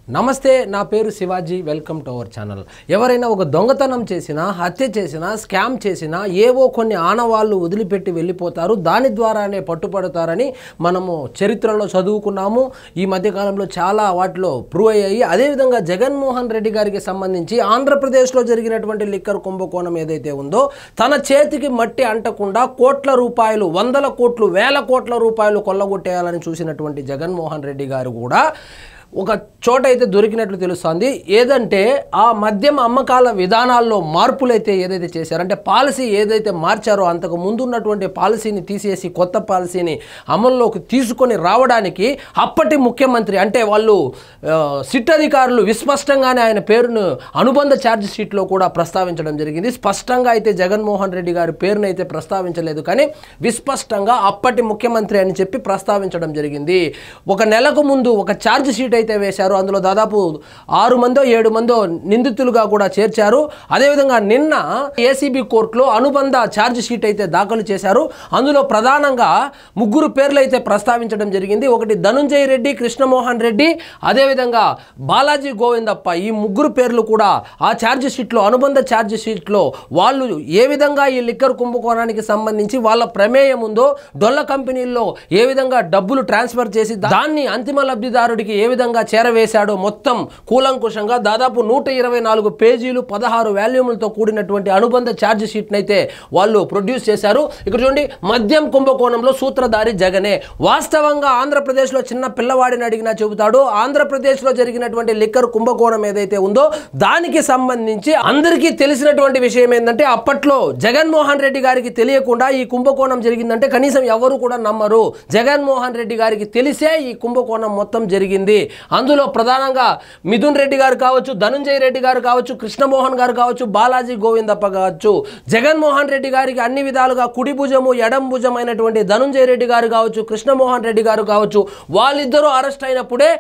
నమస్తే, నా పేరు Shivaji. Welcome to our channel. ఎవరైనా ఒక దొంగతనం చేసినా, హత్య చేసినా, స్కామ్ చేసినా ఏవో కొన్ని ఆనవాళ్ళు వదిలిపెట్టి వెళ్ళిపోతారు. దాని ద్వారానే పట్టుపడతారని మనము చరిత్రలో చదువుకున్నాము. ఈ మధ్యకాలంలో చాలా వాటిలో ప్రూవ్ అయ్యాయి. అదేవిధంగా జగన్మోహన్ రెడ్డి గారికి సంబంధించి ఆంధ్రప్రదేశ్లో జరిగినటువంటి లిక్కర్ కుంభకోణం ఏదైతే ఉందో, తన చేతికి మట్టి అంటకుండా కోట్ల రూపాయలు, వందల కోట్లు, వేల కోట్ల రూపాయలు కొల్లగొట్టేయాలని చూసినటువంటి జగన్మోహన్ రెడ్డి గారు కూడా ఒక చోట అయితే దొరికినట్లు తెలుస్తుంది. ఏదంటే ఆ మద్యం అమ్మకాల విధానాల్లో మార్పులైతే ఏదైతే చేశారంటే, పాలసీ ఏదైతే మార్చారో అంతకు ముందు ఉన్నటువంటి పాలసీని తీసేసి కొత్త పాలసీని అమల్లోకి తీసుకొని రావడానికి అప్పటి ముఖ్యమంత్రి అంటే వాళ్ళు సిట్ అధికారులు విస్పష్టంగానే ఆయన పేరును అనుబంధ ఛార్జ్ షీట్లో కూడా ప్రస్తావించడం జరిగింది. స్పష్టంగా అయితే జగన్మోహన్ రెడ్డి గారి పేరును అయితే ప్రస్తావించలేదు, కానీ విస్పష్టంగా అప్పటి ముఖ్యమంత్రి అని చెప్పి ప్రస్తావించడం జరిగింది. ఒక నెలకు ముందు ఒక ఛార్జ్ షీట్ అయితే వేశారు. అందులో దాదాపు 6 మందో 7 మందో నిందితులుగా కూడా చేర్చారు. అదేవిధంగా నిన్న ఏసీబీ కోర్టులో అనుబంధ ఛార్జ్ షీట్ అయితే దాఖలు చేశారు. అందులో ప్రధానంగా 3 పేర్లు అయితే ప్రస్తావించడం జరిగింది. ఒకటి ధనుంజయ రెడ్డి, కృష్ణమోహన్ రెడ్డి, అదేవిధంగా బాలాజీ గోవిందప్ప. ఈ 3 పేర్లు కూడా ఆ ఛార్జ్ షీట్లో, అనుబంధ ఛార్జ్ షీట్లో వాళ్ళు ఏ విధంగా ఈ లిక్కర్ కుంభకోణానికి సంబంధించి వాళ్ళ ప్రమేయం ఉందో, డొల్ల కంపెనీల్లో ఏ విధంగా డబ్బులు ట్రాన్స్ఫర్ చేసి దాన్ని అంతిమ లబ్ధిదారుడికి ఏ విధంగా చేరవేశాడో మొత్తం కూలంకుషంగా దాదాపు 124 పేజీలు 16 వాల్యూములతో కూడినటువంటి అనుబంధ ఛార్జ్ షీట్ని అయితే వాళ్ళు ప్రొడ్యూస్ చేశారు. ఇక్కడ చూడండి, మద్యం కుంభకోణంలో సూత్రధారి జగనే. వాస్తవంగా ఆంధ్రప్రదేశ్లో చిన్న పిల్లవాడిని అడిగినా చెబుతాడు. ఆంధ్రప్రదేశ్లో జరిగినటువంటి లిక్కర్ కుంభకోణం ఏదైతే ఉందో దానికి సంబంధించి అందరికీ తెలిసినటువంటి విషయం ఏంటంటే, అప్పట్లో జగన్మోహన్ రెడ్డి గారికి తెలియకుండా ఈ కుంభకోణం జరిగిందంటే కనీసం ఎవరు కూడా నమ్మరు. జగన్మోహన్ రెడ్డి గారికి తెలిసే ఈ కుంభకోణం మొత్తం జరిగింది. అందులో ప్రధానంగా మిథున్ రెడ్డి గారు కావచ్చు, ధనుంజయ రెడ్డి గారు కావచ్చు, కృష్ణమోహన్ గారు కావచ్చు, బాలాజీ గోవిందప్ప కావచ్చు, జగన్మోహన్ రెడ్డి గారికి అన్ని విధాలుగా కుడి భుజము ఎడం భుజం అయినటువంటి ధనుంజయ రెడ్డి గారు కావచ్చు, కృష్ణమోహన్ రెడ్డి గారు కావచ్చు, వాళ్ళిద్దరూ అరెస్ట్ అయినప్పుడే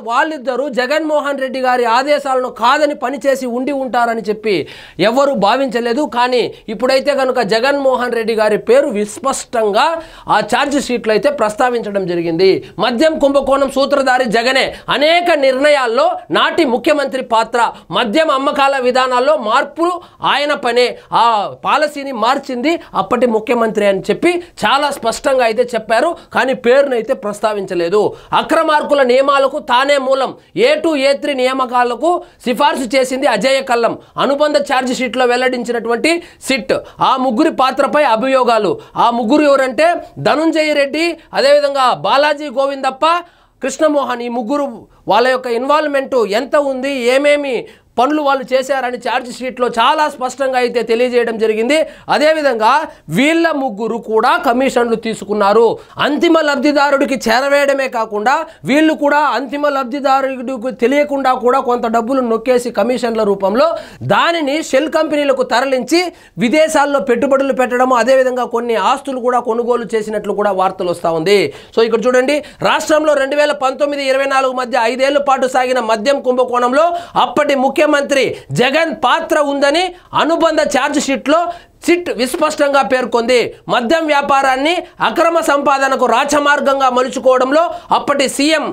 వాళ్ళిద్దరూ జగన్మోహన్ రెడ్డి గారి ఆదేశాలను కాదని పనిచేసి ఉండి ఉంటారని చెప్పి ఎవరు భావించలేదు. కానీ ఇప్పుడైతే కనుక జగన్మోహన్ రెడ్డి గారి పేరు విస్పష్టంగా ఆ ఛార్జ్ షీట్లో అయితే ప్రస్తావించడం జరిగింది. మద్యం కుంభకోణం సూత్రధారి జగనే. అనేక నిర్ణయాల్లో నాటి ముఖ్యమంత్రి పాత్ర, మద్యం అమ్మకాల విధానాల్లో మార్పులు ఆయన పనే. ఆ పాలసీని మార్చింది అప్పటి ముఖ్యమంత్రి అని చెప్పి చాలా స్పష్టంగా అయితే చెప్పారు. కానీ పేరును అయితే ప్రస్తావించలేదు. అక్రమార్కుల నియమాలకు తానే మూలం, A2 A3 నియామకాలకు సిఫార్సు చేసింది అజయ కల్లం. అనుబంధ ఛార్జ్ షీట్లో వెల్లడించినటువంటి సిట్ ఆ 3 పాత్రపై అభియోగాలు. ఆ 3 ఎవరంటే ధనుంజయ రెడ్డి, అదేవిధంగా బాలాజీ గోవిందప్ప, కృష్ణమోహన్. ఈ 3 వాళ్ళ యొక్క ఇన్వాల్వ్మెంటు ఎంత ఉంది, ఏమేమి పనులు వాళ్ళు చేశారని ఛార్జ్ షీట్లో చాలా స్పష్టంగా అయితే తెలియజేయడం జరిగింది. అదేవిధంగా వీళ్ళ 3 కూడా కమిషన్లు తీసుకున్నారు. అంతిమ లబ్ధిదారుడికి చేరవేయడమే కాకుండా వీళ్ళు కూడా అంతిమ లబ్ధిదారుడికి తెలియకుండా కూడా కొంత డబ్బులు నొక్కేసి కమిషన్ల రూపంలో దానిని షెల్ కంపెనీలకు తరలించి విదేశాల్లో పెట్టుబడులు పెట్టడము, అదేవిధంగా కొన్ని ఆస్తులు కూడా కొనుగోలు చేసినట్లు కూడా వార్తలు వస్తూ ఉంది. సో ఇక్కడ చూడండి, రాష్ట్రంలో 2019-24 మధ్య 5 ఏళ్ల పాటు సాగిన మద్యం కుంభకోణంలో అప్పటి ముఖ్యమంత్రి జగన్ పాత్ర ఉందని అనుబంధ ఛార్జ్ షీట్లో సిట్ విస్పష్టంగా పేర్కొంది. మద్యం వ్యాపారాన్ని అక్రమ సంపాదనకు రాచమార్గంగా మలుచుకోవడంలో అప్పటి సీఎం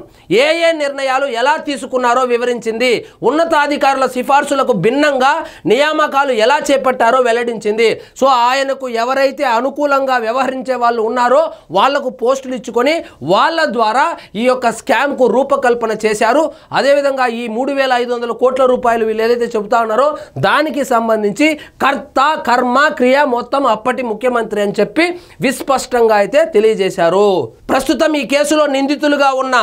ఏ నిర్ణయాలు ఎలా తీసుకున్నారో వివరించింది. ఉన్నతాధికారుల సిఫార్సులకు భిన్నంగా నియామకాలు ఎలా చేపట్టారో వెల్లడించింది. సో ఆయనకు ఎవరైతే అనుకూలంగా వ్యవహరించే వాళ్ళు ఉన్నారో వాళ్లకు పోస్టులు ఇచ్చుకొని వాళ్ళ ద్వారా ఈ యొక్క స్కామ్కు రూపకల్పన చేశారు. అదేవిధంగా ఈ 3,500 కోట్ల రూపాయలు వీళ్ళు ఏదైతే చెబుతా ఉన్నారో దానికి సంబంధించి కర్త కర్మ క్రియ మొత్తం అప్పటి ముఖ్యమంత్రి అని చెప్పి విస్పష్టంగా అయితే తెలియజేశారు. ప్రస్తుతం ఈ కేసులో నిందితులుగా ఉన్న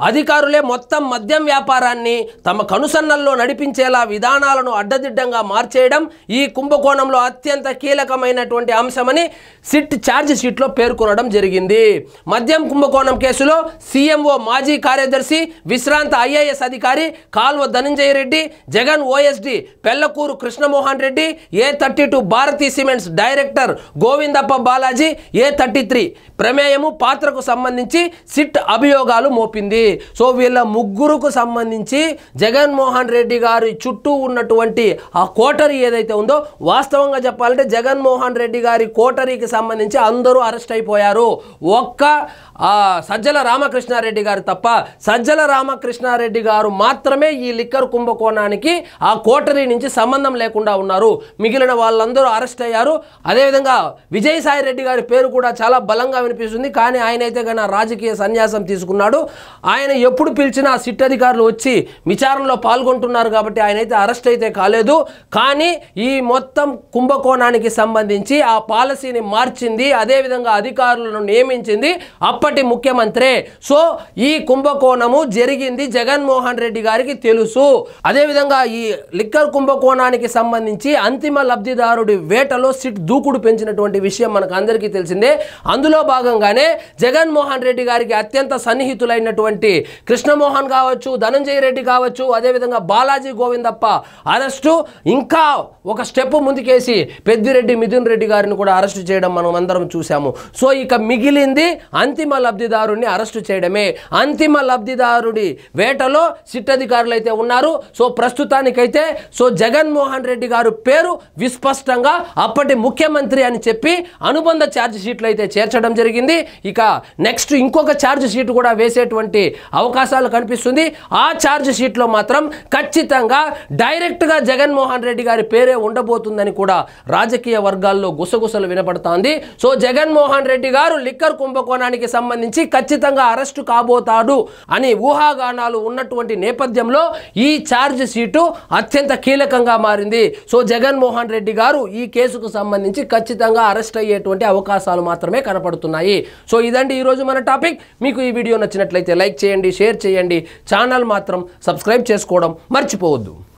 అధికారులే మొత్తం మద్యం వ్యాపారాన్ని తమ కనుసన్నల్లో నడిపించేలా విధానాలను అడ్డదిడ్డంగా మార్చేయడం ఈ కుంభకోణంలో అత్యంత కీలకమైనటువంటి అంశమని సిట్ ఛార్జ్ షీట్లో పేర్కొనడం జరిగింది. మద్యం కుంభకోణం కేసులో సీఎంఓ మాజీ కార్యదర్శి విశ్రాంత ఐఏఎస్ అధికారి Kalva Dhananjaya Reddy, Jagan OSD Pellakuru Krishnamohan Reddy, A32 Bharathi cements director Govindappa Balaji, A33 ప్రమేయము పాత్రకు సంబంధించి సిట్ అభియోగాలు మోపింది. సో వీళ్ళ ముగ్గురుకు సంబంధించి జగన్మోహన్ రెడ్డి గారి చుట్టూ ఉన్నటువంటి ఆ కోటరీ ఏదైతే ఉందో, వాస్తవంగా చెప్పాలంటే జగన్మోహన్ రెడ్డి గారి కోటరీకి సంబంధించి అందరూ అరెస్ట్ అయిపోయారు. ఒక్క సజ్జల రామకృష్ణారెడ్డి గారు తప్ప, సజ్జల రామకృష్ణారెడ్డి గారు మాత్రమే ఈ లిక్కర్ కుంభకోణానికి ఆ కోటరీ నుంచి సంబంధం లేకుండా ఉన్నారు. మిగిలిన వాళ్ళందరూ అరెస్ట్ అయ్యారు. అదేవిధంగా విజయసాయి రెడ్డి గారి పేరు కూడా చాలా బలంగా వినిపిస్తుంది. కానీ ఆయన అయితే కన్నా రాజకీయ సన్యాసం తీసుకున్నాడు. ఆయన ఎప్పుడు పిలిచినా సిట్ అధికారులు వచ్చి విచారణలో పాల్గొంటున్నారు కాబట్టి ఆయన అయితే అరెస్ట్ అయితే కాలేదు. కానీ ఈ మొత్తం కుంభకోణానికి సంబంధించి ఆ పాలసీని మార్చింది, అదేవిధంగా అధికారులను నియమించింది అప్పటి ముఖ్యమంత్రి. సో ఈ కుంభకోణము జరిగింది జగన్మోహన్ రెడ్డి గారికి తెలుసు. అదేవిధంగా ఈ లిక్కర్ కుంభకోణానికి సంబంధించి అంతిమ లబ్ధిదారుడి వేటలో సిట్ దూకుడు పెంచినటువంటి విషయం మనకు అందరికీ తెలిసిందే. అందులో భాగంగానే జగన్మోహన్ రెడ్డి గారికి అత్యంత సన్నిహితులైనటువంటి కృష్ణమోహన్ కావచ్చు, ధనంజయ రెడ్డి కావచ్చు, అదేవిధంగా బాలాజీ గోవిందప్ప అరెస్టు, ఇంకా ఒక స్టెప్ ముందుకేసి పెద్దిరెడ్డి మిథున్ రెడ్డి గారిని కూడా అరెస్టు చేయడం మనం అందరం చూసాము. సో ఇక మిగిలింది అంతిమ లబ్ధిదారుడిని అరెస్టు చేయడమే. అంతిమ లబ్ధిదారుడి వేటలో సిట్ అధికారులు అయితే ఉన్నారు. సో ప్రస్తుతానికైతే సో జగన్మోహన్ రెడ్డి గారు పేరు విస్పష్టంగా అప్పటి ముఖ్యమంత్రి అని చెప్పి అనుబంధ ఛార్జ్ షీట్లు అయితే చేర్చడం జరిగింది. ఇక నెక్స్ట్ ఇంకొక ఛార్జ్ షీట్ కూడా వేసేటువంటి అవకాశాలు కనిపిస్తుంది. ఆ ఛార్జ్ షీట్లో మాత్రం ఖచ్చితంగా డైరెక్ట్గా జగన్మోహన్ రెడ్డి గారి పేరే ఉండబోతుందని కూడా రాజకీయ వర్గాల్లో గుసగుసలు వినపడుతోంది. సో జగన్మోహన్ రెడ్డి గారు లిక్కర్ కుంభకోణానికి సంబంధించి ఖచ్చితంగా అరెస్టు కాబోతాడు అని ఊహాగానాలు ఉన్నటువంటి నేపథ్యంలో ఈ ఛార్జ్ షీటు అత్యంత కీలకంగా మారింది. సో జగన్మోహన్ రెడ్డి గారు ఈ కేసుకు సంబంధించి ఖచ్చితంగా అరెస్ట్ అయ్యేటువంటి అవకాశాలు మాత్రమే కనపడుతున్నాయి. సో ఇదండి ఈరోజు మన టాపిక్. మీకు ఈ వీడియో నచ్చినట్లయితే లైక్ చేయండి, షేర్ చేయండి, ఛానల్ మాత్రం సబ్స్క్రైబ్ చేసుకోవడం మర్చిపోవద్దు.